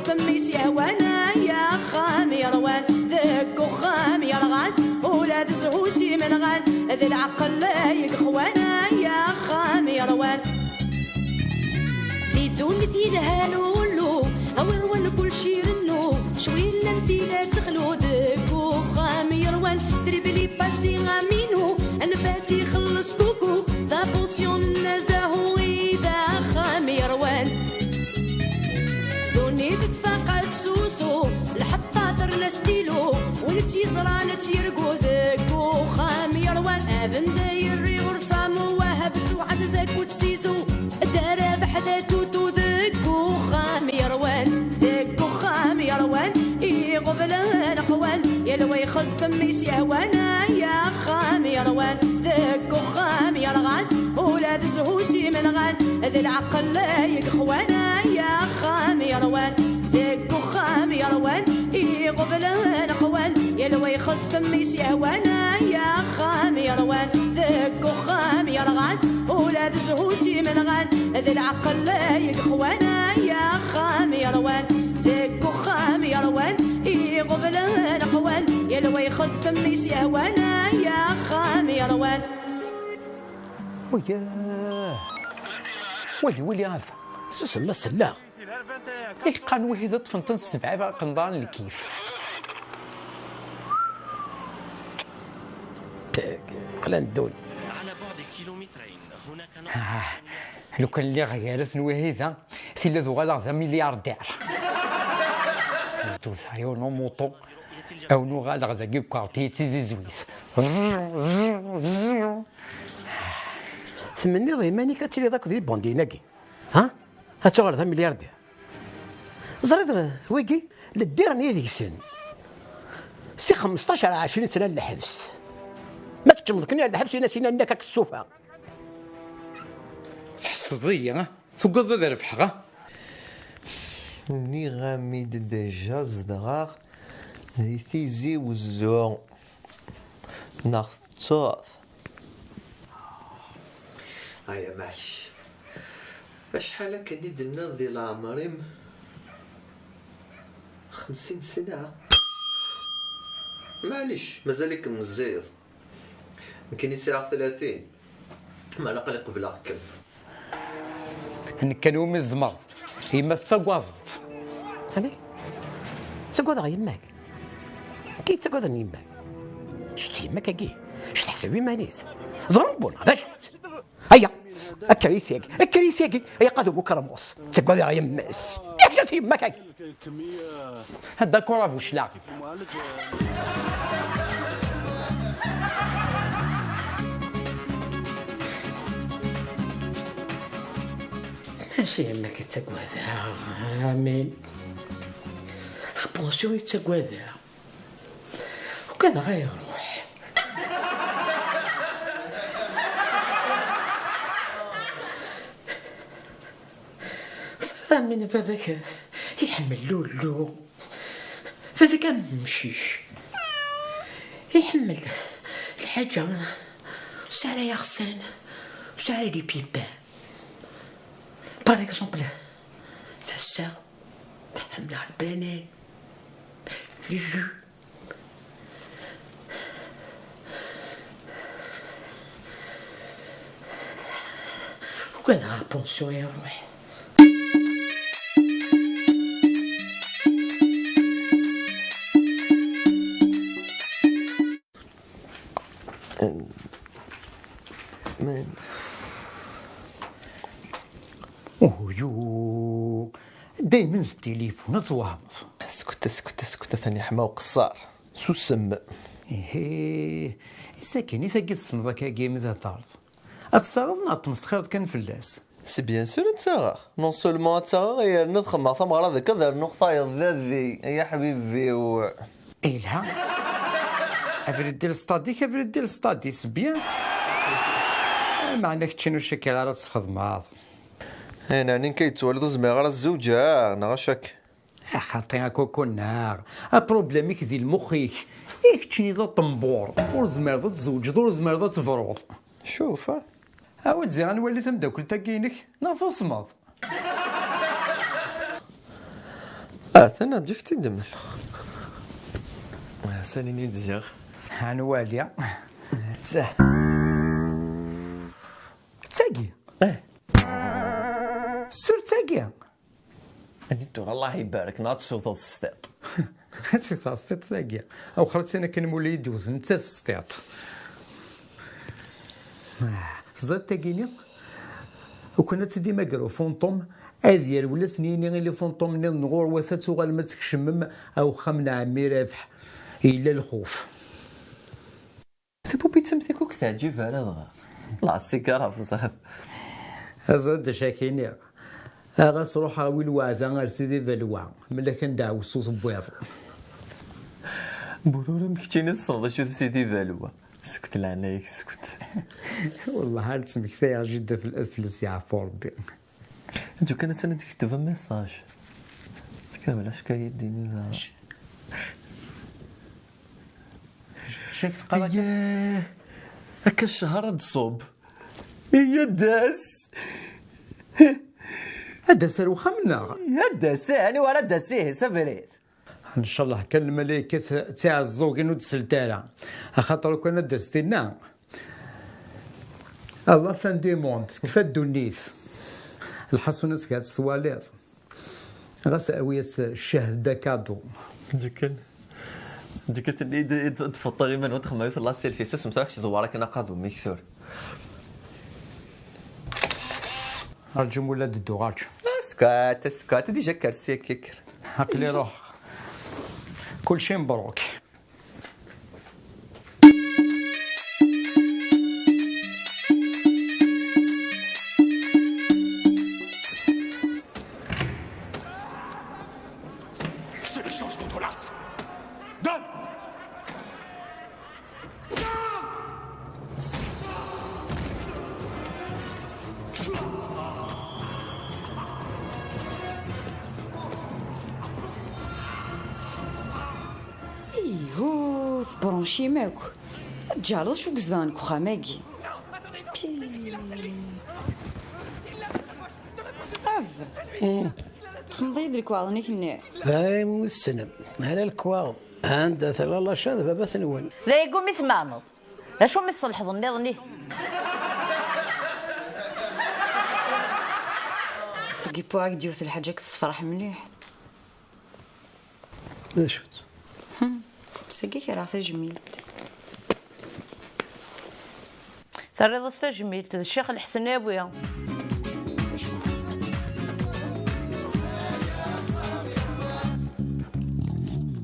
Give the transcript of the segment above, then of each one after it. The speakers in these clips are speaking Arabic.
يخدم يسيوانا يا خام يروان ذاك وخام يرغان ولاد زهوسي من غان ذي العقل لا يقخوانا يا خام يروان في دونتي لها لولو أول كل شي رنو شوي لنتي لا تخلو ذاك وخام يروان تربلي باسي غامينو أنا فاتي خلص كوكو ذا بوسيون نزاهو إذا خام يروان دوني تتفاقع السوسو الحطاثر لاستيلو ونتي زرانة يرقو ذاك وخام يروان أبن دايري ورسامو وهب سوعد ذاك وتسيزو دارا بحدا توتو ذاك وخام يروان ذاك وخام يروان يقبلها الأقوال يا لو يخدم يسيوانا يا خام يروان ذاك وخام يرغان ولاد زهوسي من غان ذي العقل لا يقخوانا يا خام يروان ذاك وخام يروان يقبلها الأقوال يا لو يخدم يسيوانا يا خام يروان ذاك وخام يرغان ولاد زهوسي من غان ذي العقل لا يقخوانا يا خام يروان ذاك وخام يروان يقبلها الأقوال يا لو يخدم يسيوانا يا خام يروان وياه ولي غافا سوسما السلا كان وحده طفنتن السبعه قنضان الكيف قلان الدول على بعد كيلومترين هناك لو كان اللي غيالس نوهيذا سيلا ذو غالا ملياردير زدو سايو نو موطو او نو غالا ذاكي كارتي تيزي زويس ثمني ضيماني كتيري ذاك ذي بونديناكي ها هاتو ذا ملياردير زريد ويكي للدير نيدي سن سي 15 20 سنه للحبس ما تجمدكني على الحبس ناسينا انك كسوفه تحصديه تقضى ذا ربحها ني غاميد ديجا زدغاغ ذي ثيزي وزو ناخذ هيا ماشي شحال كني درنا ذي العمريم 50 سنة معليش مازالك مزيض يمكن يسير 30 ما على الأقل قبل هكا كانوا من الزمرد يما تسقوضت هاني تسقوض غا يماك كي تسقوض يماك شتي يماك كي شت تحسبي مانيس ضربونا هذا شت هيا الكريسياكي هيا قادو بكرموس تسقوض غا يماس ياك جات يماك هذا كورا فوشلا ماشي يما كيتسقوا هذا امين البونسيون يتسقوا هذا وكذا غيروح صار من باباك يحمل لولو هذا كان ممشيش يحمل الحاجة سعرها يا غسان وسعرها لي بيبان باغ اكزومبل تاع تحمل البنان لي جو وكذا بونسيون يروح من اويو دايما التليفون توهمط اسكت ثاني حما وقصار سوسم ايه ساكن ساكي تصنض كاكي مذا طارت اتصرض نا تمسخير كان فلاس سي بيان سور تاغ نون سولمون تاغ يا نخمم ثمره ذاك ذا النقطه يا يا حبيبي و إلها أفرد ديال ستاديك أفرد ديال ستاديس بيان ما عندك تشنو شكل على تخدم يعني كيتولد زعما غير الزوجة نغشك خاطي هاكوكو النار بروبليميك ديال مخيك تشني ذا طنبور ورزمر ذا تزوج ورزمر ذا تفروض شوف عاود زي غنولي تمداكل تاكينك نافو صماد ثنا تجيك تدمل ساليني دزيغ عنواليا تساه تاقي سور تاقي انتو الله يبارك ناطسو ضد السطيط هاتي تاستيط تاقي او خرجت انا كنمولي يدوز انت السطيط زاد تاقيني وكنا تدي ماكرو فونطوم اذيال ولا سنيني غير لي فونطوم من نغور وثات وغال ما تكشمم او خمنا عمي رابح الا الخوف ثبو بيتسمثي كوك تعجب على ضغا لا السيكارة بزاف ازاد شاكيني اغاس روح وي الوعزة غير سيدي فالوا ملا كندعو الصوص بويض بولولا مكتيني تصرد شو سيدي فالوا سكت لعنايك سكت والله هاد تسمك ثايا جدا في الافلس يعفو ربي انتو كانت انا تكتب ميساج تكامل اش كايديني ذا شاك تقرا ياه هكا الشهر تصوب هي داس هذا سر وخمنا داس يعني ولا داسيه سافريت ان شاء الله كان الملائكه تاع الزوقين ودسلتالا خاطر كنا دستينا الله فان دي موند فادو النيس الحسنات كاع الصواليط غاس اويس الشهد كادو ديك اللي تفطر غير من تخمم يطلع السيلفي سيس مساكش دوارك انا قادو ميكثور ارجو ولاد الدوغاج اسكات ديجا كرسي كيكر عقلي روح كل شيء مبروك C'est l'échange contre l'Ars. Donne. ايهو تبرونشي ماك تجارض شو قصدانك وخاماكي اف تخمضي يدرك وعضني كنا هاي مسلم هلا الكواض عند ثلاثة شاذ بابا سنون لا يقول مثل ما نص لا شو مثل الحضن نظني سقي بواك ديوث الحاجة كتصفرح مليح ما شفت سقي كراثة جميل ترى ضست جميل الشيخ الحسن يا ابويا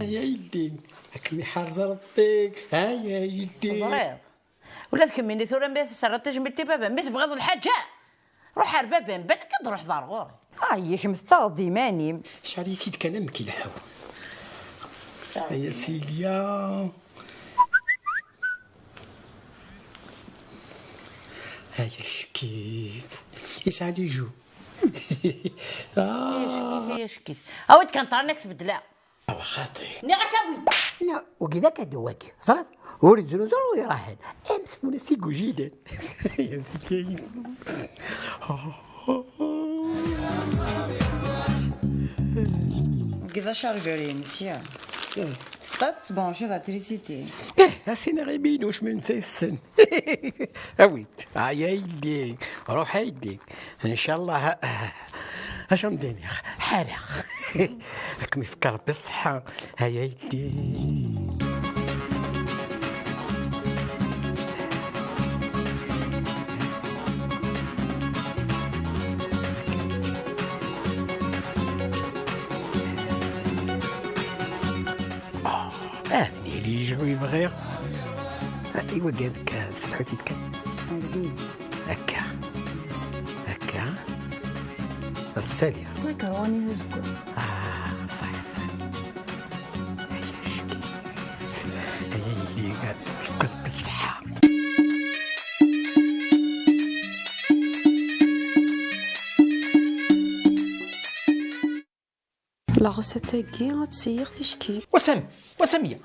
يا يدي اكمي حارز ربك ها يا يدي زريض ولا تكميني ثورة مبيث سرت جميلتي بابا مبيث بغض الحاجة روح على بابا بالك تروح دار غوري ياك متعضي ماني شعري كيد كلام كيلحو يا سيليا هيا شكيت يسعد يجو كيفاش كيف اويت كان طارنك تبدلا خاطي نعك ابوي لا وكذا كدواك صافي ورد زنوزر ويراهن امس مناسيق جدا يا سكين كذا شارجوري مسيا طب تبونشي الالكتريسيتي هاسينا غيبين واش من تيسن اويت يا يدي روح يدي ان شاء الله اش مديني حالة راك مفكر بالصحة هيا يدي اثني لي يجوا يبغيو ايوا قالك سبحتي تكن هكا هكا رسالي مكروني وزبون صحيح هيا شكي هيا اللي قال القلب بالصحة لا غوسيت كي غتسيغ تشكي وسمية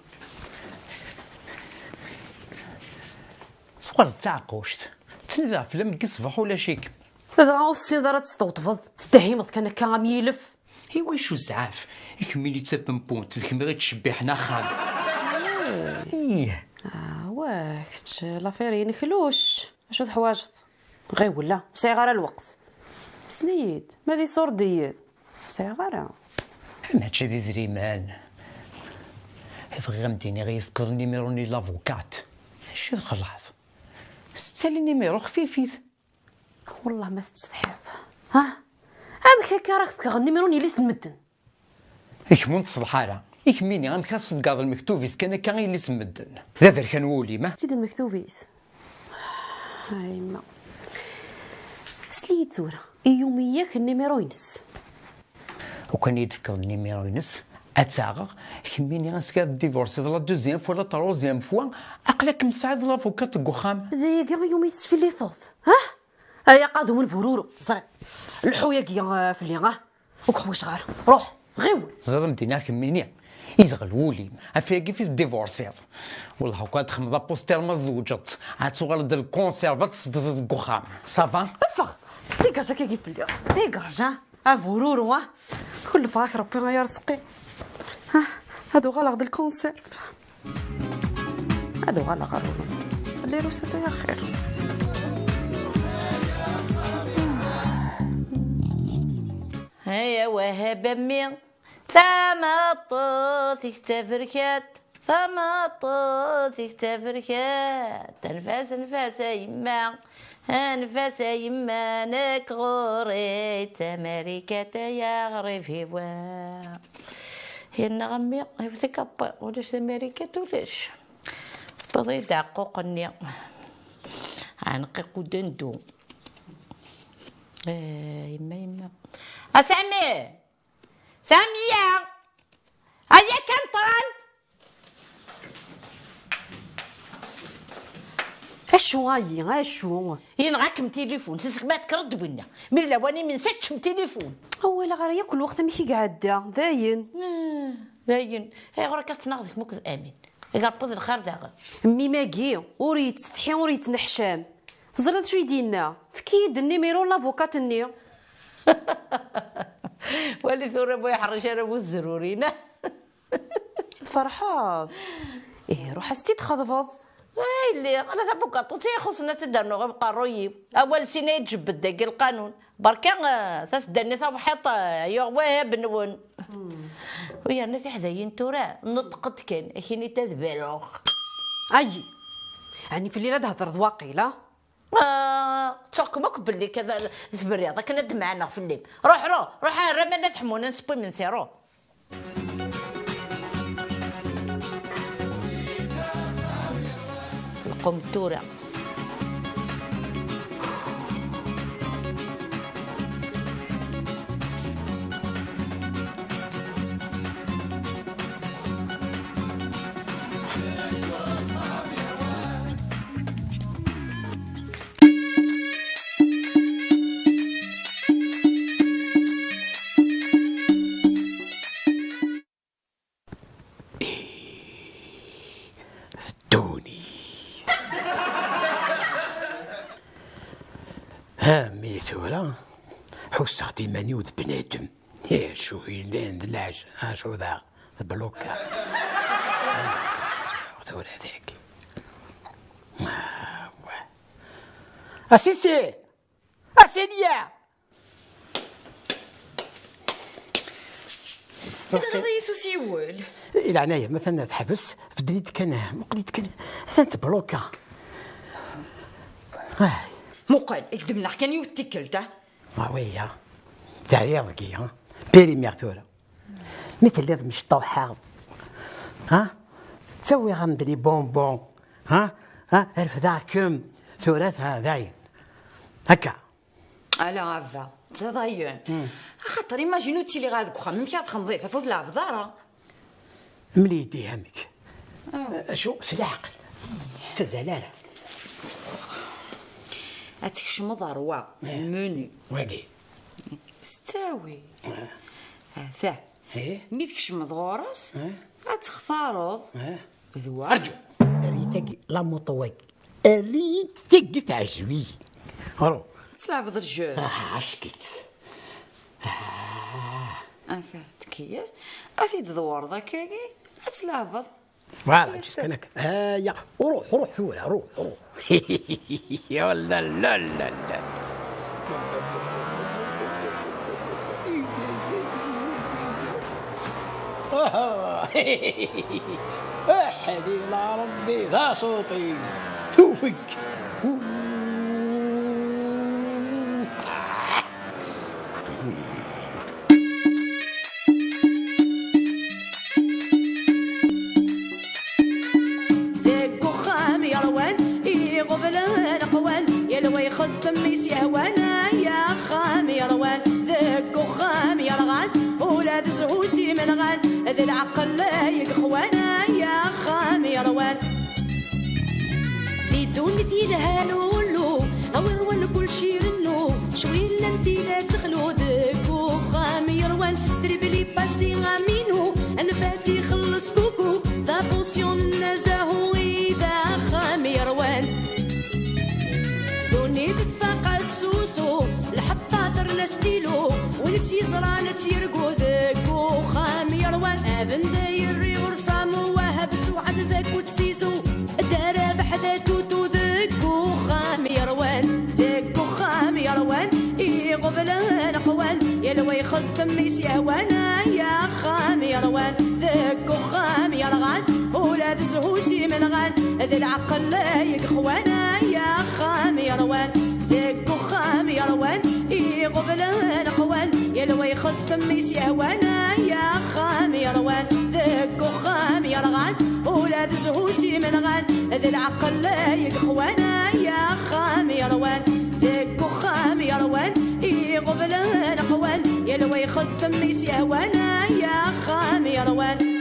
سوار تعقوشت تنزع فيلم كصبح ولا شيك هذا السيدة راه تستوطفض تتهمت كان كاميلف ايوا شو زعاف كملي تسبن بونت كملي غير تشبيحنا خام. ايه واكت لافير ينكلوش اشو الحواجط غير ولا صغيره الوقت سنيد ما دي صوردية صغيره ماشي دي زريمان بغي غمديني غير يفكر النيميرو ديال لافوكات اش خلاص ستالي نيميرو خفيفيت والله ما تستحيض ها عامك هكا راك تغني ميروني لي سمدن يكمون تصلحاله يكميني غام كان صدقاض المكتوبيس كان كان اللي سمدن ذا كان ولي ما زيد المكتوبيس هاي ما سليت ثورة يومياك النيميرو ينس وكان يتفكر النيميرو ينس اتاغ كميني غنسكا ديفورسي لا دوزيام فوا لا تروزيام فوا عقلك مساعد لافوكات كوخام ذايا يومي تسفي لي صوت ها هيا قادو من البرورو زرع الحويا كيا في اللي وكحوش غار روح غيول زاد مدينة كميني يزغل ولي عفيا كيف ديفورسيات والله وكا تخمض بوستير ما زوجت عاد صغار ديال الكونسيرفات صدت كوخام صافا افخ ديكاجا كيف اللي ديكاجا برورو كل فاك ربي ما يرزقي هادو غلق الكونسيرف هادو غلق ديرو ساتا يا خير هيا وهب امي ثمطوثك تفركات ثمطوثك تفركات انفاس يما انفاس يما نك غوريت امريكا يا غريفي وا هي النغمي هيفتك ابا ولاش امريكا ولاش تبغي دعقوقني عنقيق ودندو يما سامي سامية هيا كان طران اشو هاي اشو ينغاكم تليفون سيسك ما تكرد بنا من لواني من ساتشم تليفون هو لا غير كل وقت ميكي قاعده داين باين هي غير كتناقضك موك امين يقربض الخير داغ مي ماكي وريت تستحي وريت نحشام تزرد شو يدينا فكيد النيميرو لافوكات الني ولي ثورة بو يحرش انا بو الزرورينا فرحات ايه روح استي تخضفض اي اللي انا تبوكاطو تيخصنا تدرنو غيبقى الرويب اول سنه يتجبد داك القانون بركا تسدني صبحط يغواه بنون ويا نتي حداين تورا نطقت كان كيني تذبلوخ اجي يعني في الليله تهضر واقيلا تشوكمك باللي كذا في الرياضه كنا معنا في الليل روح رمينا تحمونا نسبوي من سيرو القمتوره دوني ها ميثورة حسها ديماني ود بنادم هي شو يلان دلاج ها شو ذا بلوكا ثورة هذاك اسيسي اسيديا هذا يسوسي يول الى عناية مثلا تحبس فدريت كان مقليت كان ثانت بلوكا هاي مقال اكدب لنا كان يوتكلته ويا دايا وكي ها بيري ميغتورا مثل اللي مش طوحا ها تسوي غمدري بونبون ها عرف ذاكم ثورتها داين هكا على عفا تضايون خاطر ايماجينو تي لي غادك وخا ميم كي تخمضي تفوت لا فضاره ملي يديهمك شو سلاقل تزلاله اتكشم ضروا مني وادي استاوي هذا ملي تكشم ضغورس اتختارض ذوا ارجو ريتك لا مطوق ريتك تعجبي هرو تلعب الجو عشكت انت تكياس اثي تدور ذاكاكي اتلعبض فوالا تسكنك هيا روح فولا روح يا لا لا لا لا احدي لا ربي ذا صوتي توفك غفلان قوال يا لوي خدم يسيوانا يا خام يا روان ذاك وخام يا رغان ولا تزهوسي من غان ذي العقل لا يقخوانا يا خام يا روان في دونتي لها لولو أول كل شي رنو شوي لنتي لا تغلو ذاك وخام يا روان دربلي باسي غامينو أنا فاتي خلص كوكو ذا بوسيون نزاهو إذا خام يا روان تتفاقع السوسو لحتى زرنا ستيلو ونتي زرانا تيرقو ذاك وخام يروان ابن دايري ورسامو وهب سوعد ذاك وتسيزو دارا بحذا توتو ذاك وخام يروان ذاك وخام يروان غفلان قوال يا لوي خدم يسيوانا يا خام يروان ذاك وخام يرغان ولا تزهوسي من غان ذي العقل لا يقخوانا يا خام يروان ذاك وخام يروان غفلان قوال يا لوي خدم يسيوانا يا خام يروان ذاك وخام يرغان ولا تزهوسي من غان ذي العقل لا يقخوانا يا خام يروان ذاك وخام يروان غفلان قوال يا لوي خدم يسيوانا يا خام يروان